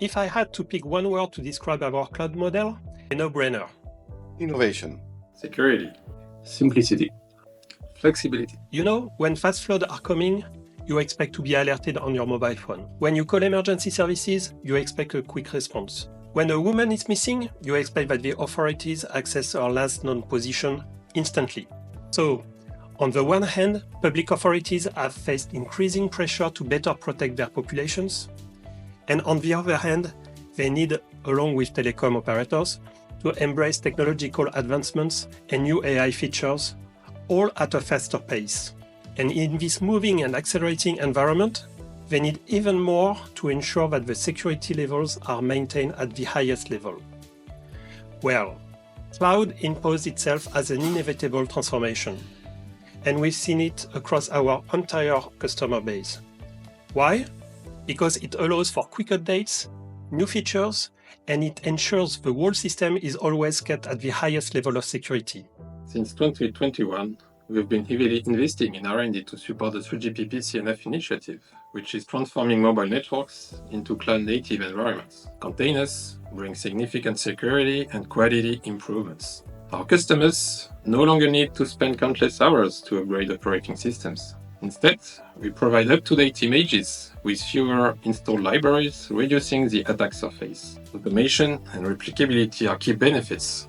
If I had to pick one word to describe our cloud model, a no-brainer. Innovation. Security. Simplicity. Flexibility. You know, when fast floods are coming, you expect to be alerted on your mobile phone. When you call emergency services, you expect a quick response. When a woman is missing, you expect that the authorities access her last known position instantly. So, on the one hand, public authorities have faced increasing pressure to better protect their populations. And on the other hand, they need, along with telecom operators, to embrace technological advancements and new AI features, all at a faster pace. And in this moving and accelerating environment, they need even more to ensure that the security levels are maintained at the highest level. Well, cloud imposed itself as an inevitable transformation, and we've seen it across our entire customer base. Why? Because it allows for quick updates, new features, and it ensures the whole system is always kept at the highest level of security. Since 2021, we've been heavily investing in R&D to support the 3GPP CNF initiative, which is transforming mobile networks into cloud-native environments. Containers bring significant security and quality improvements. Our customers no longer need to spend countless hours to upgrade operating systems. Instead, we provide up-to-date images with fewer installed libraries, reducing the attack surface. Automation and replicability are key benefits.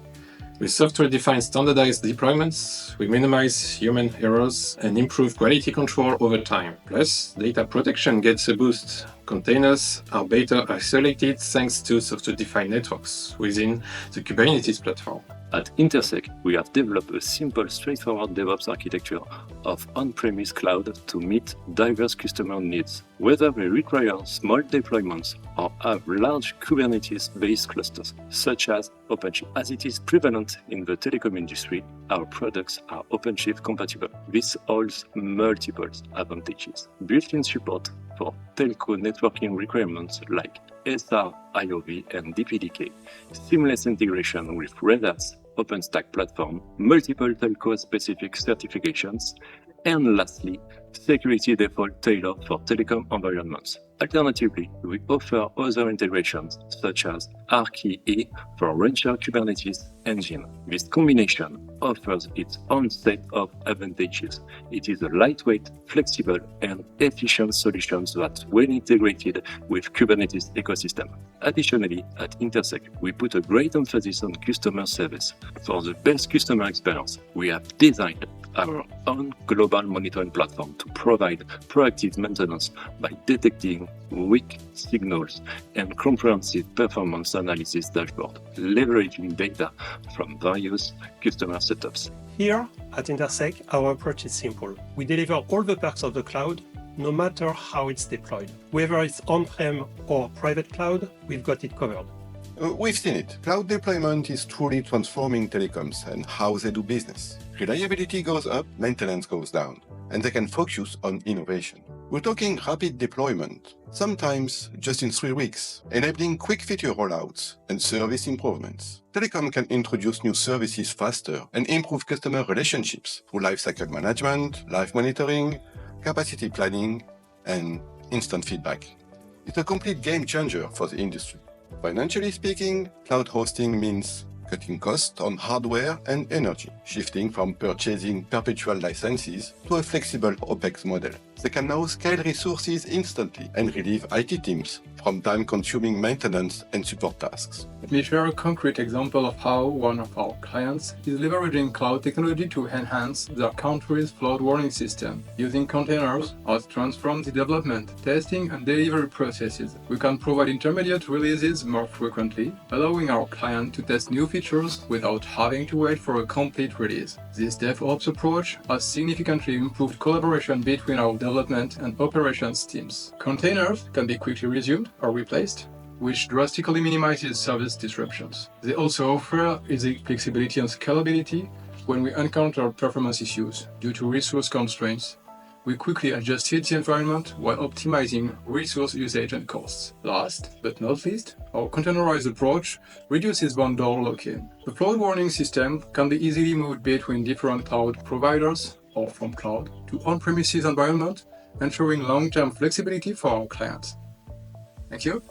With software-defined standardized deployments, we minimize human errors and improve quality control over time. Plus, data protection gets a boost. Containers are better isolated thanks to software-defined networks within the Kubernetes platform. At Intersec, we have developed a simple, straightforward DevOps architecture of on-premise cloud to meet diverse customer needs, whether they require small deployments or have large Kubernetes-based clusters, such as OpenShift. As it is prevalent in the telecom industry, our products are OpenShift compatible. This holds multiple advantages. Built-in support for telco networking requirements like SR, IOV, and DPDK, seamless integration with Red Hat's OpenStack platform, multiple telco-specific certifications, and lastly, security default tailored for telecom environments. Alternatively, we offer other integrations such as RKE for Rancher Kubernetes engine. This combination offers its own set of advantages. It is a lightweight, flexible, and efficient solution that well integrated with Kubernetes ecosystem. Additionally, at Intersec, we put a great emphasis on customer service. For the best customer experience, we have designed our own global monitoring platform to provide proactive maintenance by detecting weak signals and comprehensive performance analysis dashboard, leveraging data from various customer setups. Here at Intersec, our approach is simple. We deliver all the perks of the cloud, no matter how it's deployed. Whether it's on-prem or private cloud, we've got it covered. We've seen it. Cloud deployment is truly transforming telecoms and how they do business. Reliability goes up, maintenance goes down, and they can focus on innovation. We're talking rapid deployment, sometimes just in 3 weeks, enabling quick feature rollouts and service improvements. Telecom can introduce new services faster and improve customer relationships through lifecycle management, live monitoring, capacity planning, and instant feedback. It's a complete game changer for the industry. Financially speaking, cloud hosting means cutting costs on hardware and energy, shifting from purchasing perpetual licenses to a flexible OpEx model. They can now scale resources instantly and relieve IT teams from time-consuming maintenance and support tasks. Let me share a concrete example of how one of our clients is leveraging cloud technology to enhance their country's flood warning system. Using containers has transformed the development, testing, and delivery processes. We can provide intermediate releases more frequently, allowing our client to test new features without having to wait for a complete release. This DevOps approach has significantly improved collaboration between our development and operations teams. Containers can be quickly resumed or replaced, which drastically minimizes service disruptions. They also offer easy flexibility and scalability when we encounter performance issues due to resource constraints. We quickly adjusted the environment while optimizing resource usage and costs. Last but not least, our containerized approach reduces vendor lock-in. The flood warning system can be easily moved between different cloud providers or from cloud to on-premises environment, ensuring long-term flexibility for our clients. Thank you.